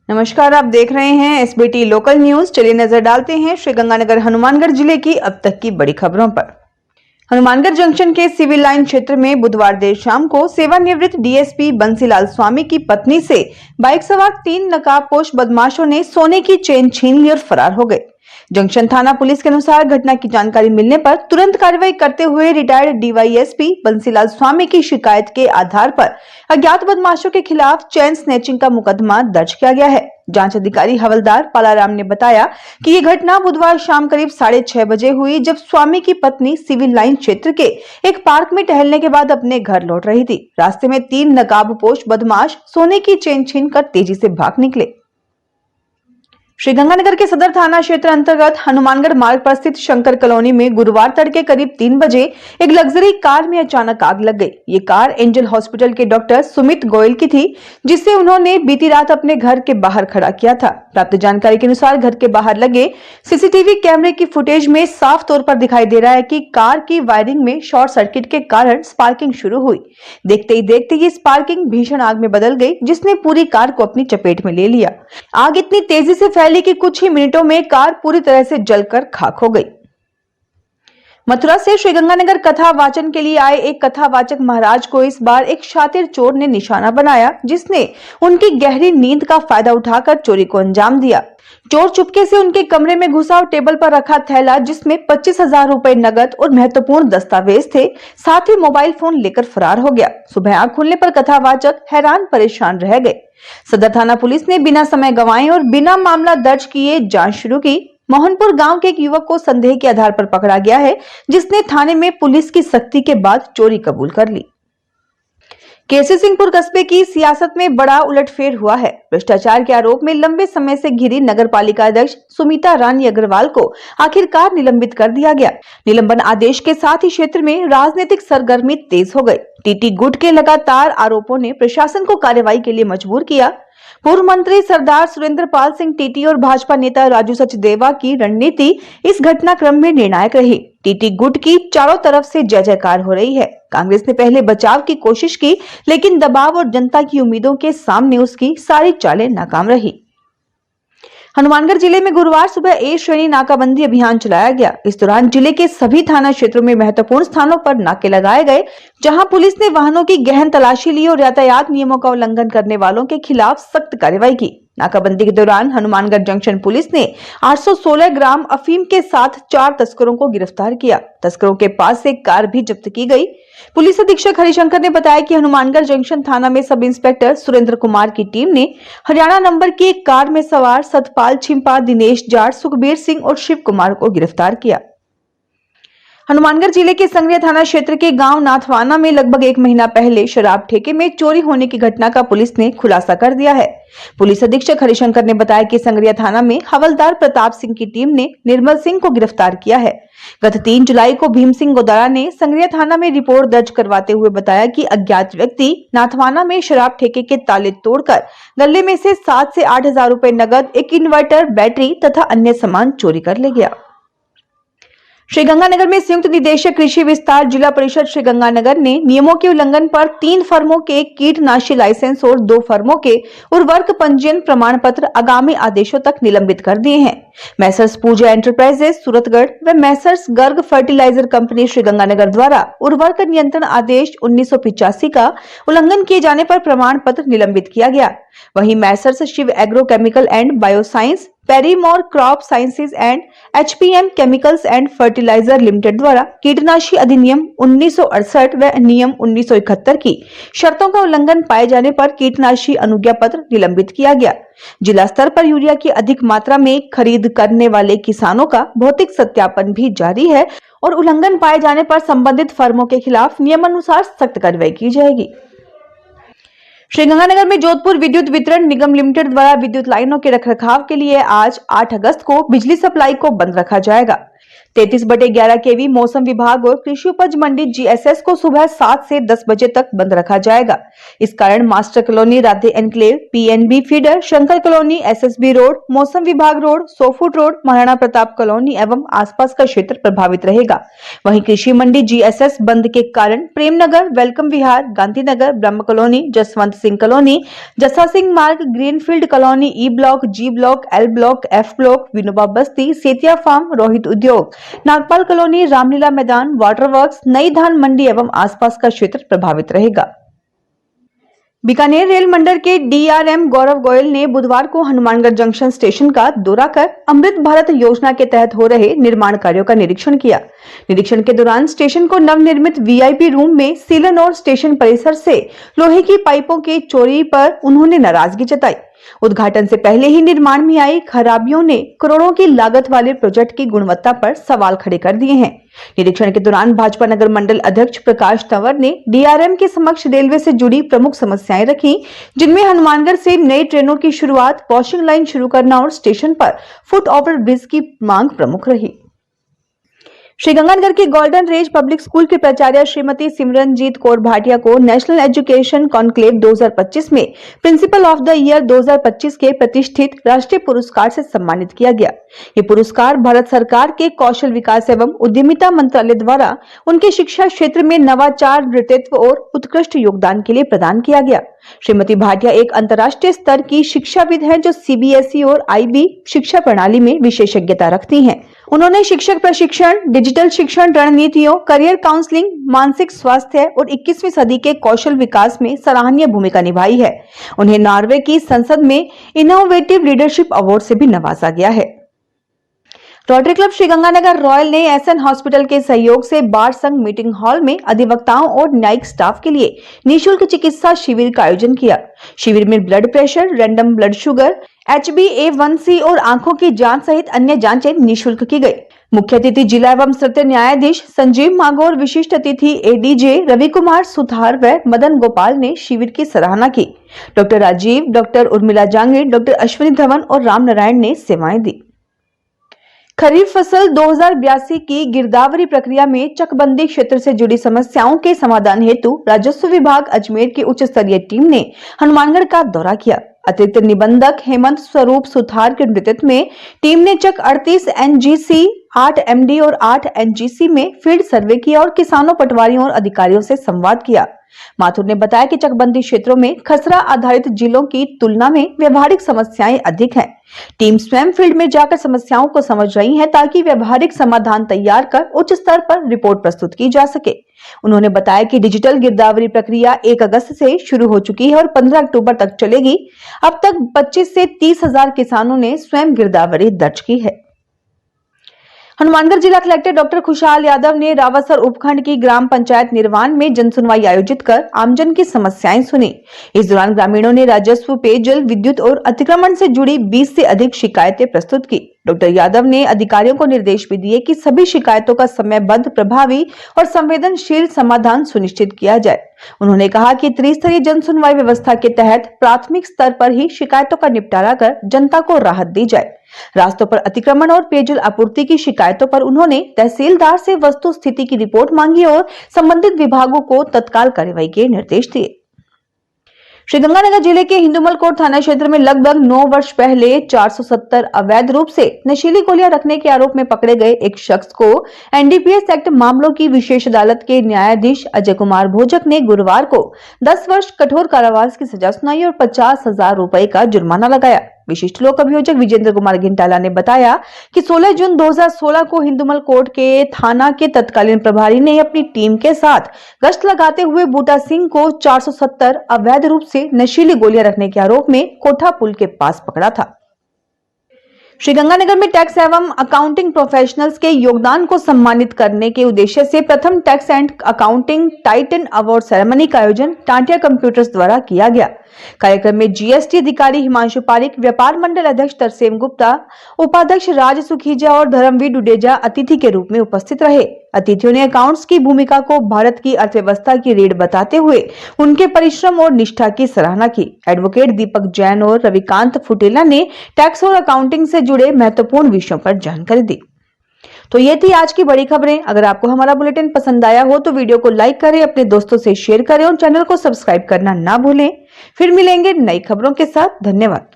नमस्कार, आप देख रहे हैं एसबीटी लोकल न्यूज। चलिए नजर डालते हैं श्रीगंगानगर हनुमानगढ़ जिले की अब तक की बड़ी खबरों पर। हनुमानगढ़ जंक्शन के सिविल लाइन क्षेत्र में बुधवार देर शाम को सेवानिवृत्त डीएसपी बंसीलाल स्वामी की पत्नी से बाइक सवार 3 नकाबपोश बदमाशों ने सोने की चेन छीन ली और फरार हो गए। जंक्शन थाना पुलिस के अनुसार घटना की जानकारी मिलने पर तुरंत कार्रवाई करते हुए रिटायर्ड डीवाईएसपी बंसीलाल स्वामी की शिकायत के आधार पर अज्ञात बदमाशों के खिलाफ चेन स्नैचिंग का मुकदमा दर्ज किया गया है। जांच अधिकारी हवलदार पालाराम ने बताया कि ये घटना बुधवार शाम करीब 6:30 बजे हुई, जब स्वामी की पत्नी सिविल लाइन क्षेत्र के एक पार्क में टहलने के बाद अपने घर लौट रही थी। रास्ते में 3 नकाबपोश बदमाश सोने की चेन छीनकर तेजी से भाग निकले। श्रीगंगानगर के सदर थाना क्षेत्र अंतर्गत हनुमानगढ़ मार्ग पर स्थित शंकर कॉलोनी में गुरुवार तड़के करीब 3 बजे एक लग्जरी कार में अचानक आग लग गई। ये कार एंजल हॉस्पिटल के डॉक्टर सुमित गोयल की थी, जिसे उन्होंने बीती रात अपने घर के बाहर खड़ा किया था। प्राप्त जानकारी के अनुसार घर के बाहर लगे सीसीटीवी कैमरे की फुटेज में साफ तौर पर दिखाई दे रहा है कि कार की वायरिंग में शॉर्ट सर्किट के कारण स्पार्किंग शुरू हुई। देखते ही देखते ये स्पार्किंग भीषण आग में बदल गई, जिसने पूरी कार को अपनी चपेट में ले लिया। आग इतनी तेजी से फैली कि कुछ ही मिनटों में कार पूरी तरह से जलकर खाक हो गई। मथुरा से श्रीगंगानगर कथा वाचन के लिए आए एक कथावाचक महाराज को इस बार एक शातिर चोर ने निशाना बनाया, जिसने उनकी गहरी नींद का फायदा उठाकर चोरी को अंजाम दिया। चोर चुपके से उनके कमरे में घुसा और टेबल पर रखा थैला, जिसमें 25,000 रुपए नगद और महत्वपूर्ण दस्तावेज थे, साथ ही मोबाइल फोन लेकर फरार हो गया। सुबह आंख खुलने पर कथावाचक हैरान परेशान रह गए। सदर थाना पुलिस ने बिना समय गंवाए और बिना मामला दर्ज किए जांच शुरू की। मोहनपुर गांव के एक युवक को संदेह के आधार पर पकड़ा गया है, जिसने थाने में पुलिस की सख्ती के बाद चोरी कबूल कर ली। केसी सिंहपुर कस्बे की सियासत में बड़ा उलटफेर हुआ है। भ्रष्टाचार के आरोप में लंबे समय से घिरी नगर पालिका अध्यक्ष सुमिता रानी अग्रवाल को आखिरकार निलंबित कर दिया गया। निलंबन आदेश के साथ ही क्षेत्र में राजनीतिक सरगर्मी तेज हो गई। टीटी गुट के लगातार आरोपों ने प्रशासन को कार्रवाई के लिए मजबूर किया। पूर्व मंत्री सरदार सुरेंद्रपाल सिंह टीटी और भाजपा नेता राजू सचदेवा की रणनीति इस घटनाक्रम में निर्णायक रही। टीटी गुट की चारों तरफ से जय जयकार हो रही है। कांग्रेस ने पहले बचाव की कोशिश की, लेकिन दबाव और जनता की उम्मीदों के सामने उसकी सारी चालें नाकाम रही। हनुमानगढ़ जिले में गुरुवार सुबह ए श्रेणी नाकाबंदी अभियान चलाया गया। इस दौरान जिले के सभी थाना क्षेत्रों में महत्वपूर्ण स्थानों पर नाके लगाए गए, जहां पुलिस ने वाहनों की गहन तलाशी ली और यातायात नियमों का उल्लंघन करने वालों के खिलाफ सख्त कार्रवाई की। नाकाबंदी के दौरान हनुमानगढ़ जंक्शन पुलिस ने 816 ग्राम अफीम के साथ 4 तस्करों को गिरफ्तार किया। तस्करों के पास से एक कार भी जब्त की गई। पुलिस अधीक्षक हरिशंकर ने बताया कि हनुमानगढ़ जंक्शन थाना में सब इंस्पेक्टर सुरेंद्र कुमार की टीम ने हरियाणा नंबर की एक कार में सवार सतपाल छिंपा, दिनेश जाट, सुखबीर सिंह और शिव कुमार को गिरफ्तार किया। हनुमानगढ़ जिले के संगरिया थाना क्षेत्र के गांव नाथवाना में लगभग 1 महीना पहले शराब ठेके में चोरी होने की घटना का पुलिस ने खुलासा कर दिया है। पुलिस अधीक्षक हरिशंकर ने बताया कि संगरिया थाना में हवलदार प्रताप सिंह की टीम ने निर्मल सिंह को गिरफ्तार किया है। गत 3 जुलाई को भीम सिंह गोदारा ने संगरिया थाना में रिपोर्ट दर्ज करवाते हुए बताया कि अज्ञात व्यक्ति नाथवाना में शराब ठेके के ताले तोड़कर गले में से 7 से 8,000 रुपए नगद, एक इन्वर्टर, बैटरी तथा अन्य सामान चोरी कर ले गया। श्रीगंगानगर में संयुक्त निदेशक कृषि विस्तार जिला परिषद श्रीगंगानगर ने नियमों के उल्लंघन पर 3 फर्मों के कीटनाशी लाइसेंस और 2 फर्मों के उर्वरक पंजीयन प्रमाण पत्र आगामी आदेशों तक निलंबित कर दिए हैं। मैसर्स पूजा एंटरप्राइजेस सूरतगढ़ व messrs Garg fertiliser company Sriganganagar द्वारा उर्वरक नियंत्रण आदेश 1985 का उल्लंघन किए जाने पर प्रमाण पत्र निलंबित किया गया। वहीं messrs Shiv agro chemical and bioscience, Perimore crop sciences and HPM chemicals and fertiliser limited द्वारा कीटनाशी अधिनियम 1968 व नियम 1971 की शर्तों का उल्लंघन पाए जाने पर कीटनाशी अनुज्ञा पत्र निलंबित किया गया। जिला स्तर पर यूरिया की अधिक मात्रा में खरीद करने वाले किसानों का भौतिक सत्यापन भी जारी है और उल्लंघन पाए जाने पर संबंधित फर्मों के खिलाफ नियमानुसार सख्त कार्रवाई की जाएगी। श्रीगंगानगर में जोधपुर विद्युत वितरण निगम लिमिटेड द्वारा विद्युत लाइनों के रखरखाव के लिए आज 8 अगस्त को बिजली सप्लाई को बंद रखा जाएगा। 33/11 केवी मौसम विभाग और कृषि उपज मंडी जीएसएस को सुबह 7 से 10 बजे तक बंद रखा जाएगा। इस कारण master colony, Radhe enclave, PNB feeder, Shankar colony, SSB road, मौसम विभाग रोड, सोफुट रोड, महाराणा प्रताप कॉलोनी एवं आसपास का क्षेत्र प्रभावित रहेगा। वहीं कृषि मंडी जीएसएस बंद के कारण प्रेमनगर, वेलकम विहार, गांधीनगर, ब्रह्म कॉलोनी, जसवंत सिंह कॉलोनी, जसा सिंह मार्ग, greenfield colony, E block, G block, L block, F block, Vinoba बस्ती, सेतिया फार्म, रोहित उद्योग, नागपाल कॉलोनी, रामलीला मैदान, वाटर वर्क्स, नई धान मंडी एवं आसपास का क्षेत्र प्रभावित रहेगा। बीकानेर रेल मंडल के डीआरएम गौरव गोयल ने बुधवार को हनुमानगढ़ जंक्शन स्टेशन का दौरा कर अमृत भारत योजना के तहत हो रहे निर्माण कार्यों का निरीक्षण किया। निरीक्षण के दौरान स्टेशन को नवनिर्मित वीआईपी रूम में सीलन और स्टेशन परिसर से लोहे की पाइपों के चोरी पर उन्होंने नाराजगी जताई। उद्घाटन से पहले ही निर्माण में आई खराबियों ने करोड़ों की लागत वाले प्रोजेक्ट की गुणवत्ता पर सवाल खड़े कर दिए हैं। निरीक्षण के दौरान भाजपा नगर मंडल अध्यक्ष प्रकाश तंवर ने डीआरएम के समक्ष रेलवे से जुड़ी प्रमुख समस्याएं रखी, जिनमें हनुमानगढ़ से नई ट्रेनों की शुरुआत, वॉशिंग लाइन शुरू करना और स्टेशन पर फुट ओवर ब्रिज की मांग प्रमुख रही। श्रीगंगानगर के गोल्डन रेंज पब्लिक स्कूल की प्राचार्य श्रीमती सिमरनजीत कौर भाटिया को नेशनल एजुकेशन कॉन्क्लेव 2025 में प्रिंसिपल ऑफ द ईयर 2025 के प्रतिष्ठित राष्ट्रीय पुरस्कार से सम्मानित किया गया। ये पुरस्कार भारत सरकार के कौशल विकास एवं उद्यमिता मंत्रालय द्वारा उनके शिक्षा क्षेत्र में नवाचार, नेतृत्व और उत्कृष्ट योगदान के लिए प्रदान किया गया। श्रीमती भाटिया एक अंतर्राष्ट्रीय स्तर की शिक्षाविद हैं जो सीबीएसई और आईबी शिक्षा प्रणाली में विशेषज्ञता रखती हैं। उन्होंने शिक्षक प्रशिक्षण, डिजिटल शिक्षण रणनीतियों, करियर काउंसलिंग, मानसिक स्वास्थ्य और 21वीं सदी के कौशल विकास में सराहनीय भूमिका निभाई है। उन्हें नॉर्वे की संसद में इनोवेटिव लीडरशिप अवार्ड से भी नवाजा गया है। रोटरी क्लब श्रीगंगानगर रॉयल ने एसएन हॉस्पिटल के सहयोग से बार संघ मीटिंग हॉल में अधिवक्ताओं और न्यायिक स्टाफ के लिए निःशुल्क चिकित्सा शिविर का आयोजन किया। शिविर में blood pressure, random blood sugar, HbA1c और आंखों की जांच सहित अन्य जांचें निःशुल्क की गई। मुख्य अतिथि जिला एवं सत्र न्यायाधीश संजीव मांगोर, विशिष्ट अतिथि एडीजे रवि कुमार सुथार व मदन गोपाल ने शिविर की सराहना की। Doctor Rajiv, doctor Urmila Jangir, doctor Ashwini Dhawan और राम नारायण ने सेवाएं दी। खरीफ फसल 2082 की गिरदावरी प्रक्रिया में चकबंदी क्षेत्र से जुड़ी समस्याओं के समाधान हेतु राजस्व विभाग अजमेर की उच्च स्तरीय टीम ने हनुमानगढ़ का दौरा किया। अतिरिक्त निबंधक हेमंत स्वरूप सुथार के नेतृत्व में टीम ने चक 38 एनजीसी, 8 एमडी और 8 एनजीसी में फील्ड सर्वे किया और किसानों, पटवारियों और अधिकारियों से संवाद किया। माथुर ने बताया कि चकबंदी क्षेत्रों में खसरा आधारित जिलों की तुलना में व्यवहारिक समस्याएं अधिक हैं। टीम स्वयं फील्ड में जाकर समस्याओं को समझ रही है ताकि व्यवहारिक समाधान तैयार कर उच्च स्तर पर रिपोर्ट प्रस्तुत की जा सके। उन्होंने बताया कि डिजिटल गिरदावरी प्रक्रिया 1 अगस्त से शुरू हो चुकी है और 15 अक्टूबर तक चलेगी। अब तक 25 से 30 हजार किसानों ने स्वयं गिरदावरी दर्ज की है। हनुमानगढ़ जिला कलेक्टर डॉक्टर खुशहाल यादव ने रावतसर उपखंड की ग्राम पंचायत निर्वाण में जनसुनवाई आयोजित कर आमजन की समस्याएं सुनी। इस दौरान ग्रामीणों ने राजस्व, पेयजल, विद्युत और अतिक्रमण से जुड़ी 20 से अधिक शिकायतें प्रस्तुत की। डॉक्टर यादव ने अधिकारियों को निर्देश भी दिए कि सभी शिकायतों का समयबद्ध, प्रभावी और संवेदनशील समाधान सुनिश्चित किया जाए। उन्होंने कहा कि त्रिस्तरीय जनसुनवाई व्यवस्था के तहत प्राथमिक स्तर पर ही शिकायतों का निपटारा कर जनता को राहत दी जाए। रास्तों पर अतिक्रमण और पेयजल आपूर्ति की शिकायतों पर उन्होंने तहसीलदार से वस्तु स्थिति की रिपोर्ट मांगी और संबंधित विभागों को तत्काल कार्रवाई के निर्देश दिए। श्रीगंगानगर जिले के हिंदुमल कोट थाना क्षेत्र में लगभग 9 वर्ष पहले 470 अवैध रूप से नशीली गोलियां रखने के आरोप में पकड़े गए एक शख्स को एनडीपीएस एक्ट मामलों की विशेष अदालत के न्यायाधीश अजय कुमार भोजक ने गुरुवार को 10 वर्ष कठोर कारावास की सजा सुनाई और 50,000 रुपए का जुर्माना लगाया। विशिष्ट लोक अभियोजक विजेंद्र कुमार घिंटाला ने बताया कि 16 जून 2016 को हिंदुमल कोट के थाना के तत्कालीन प्रभारी ने अपनी टीम के साथ गश्त लगाते हुए बूटा सिंह को 470 अवैध रूप से नशीली गोलियां रखने के आरोप में कोठा पुल के पास पकड़ा था। श्रीगंगानगर में टैक्स एवं अकाउंटिंग प्रोफेशनल्स के योगदान को सम्मानित करने के उद्देश्य से प्रथम tax and accounting Titan award ceremony का आयोजन टांटिया कंप्यूटर्स द्वारा किया गया। कार्यक्रम में जीएसटी अधिकारी हिमांशु पारिक, व्यापार मंडल अध्यक्ष तरसेम गुप्ता, उपाध्यक्ष राज सुखीजा और धर्मवीर डुडेजा अतिथि के रूप में उपस्थित रहे। अतिथियों ने अकाउंट्स की भूमिका को भारत की अर्थव्यवस्था की रीढ़ बताते हुए उनके परिश्रम और निष्ठा की सराहना की। एडवोकेट दीपक जैन और रविकांत फुटेला ने टैक्स और अकाउंटिंग से जुड़े महत्वपूर्ण विषयों पर जानकारी दी। तो ये थी आज की बड़ी खबरें। अगर आपको हमारा बुलेटिन पसंद आया हो तो वीडियो को लाइक करें, अपने दोस्तों से शेयर करें और चैनल को सब्सक्राइब करना ना भूलें। फिर मिलेंगे नई खबरों के साथ। धन्यवाद।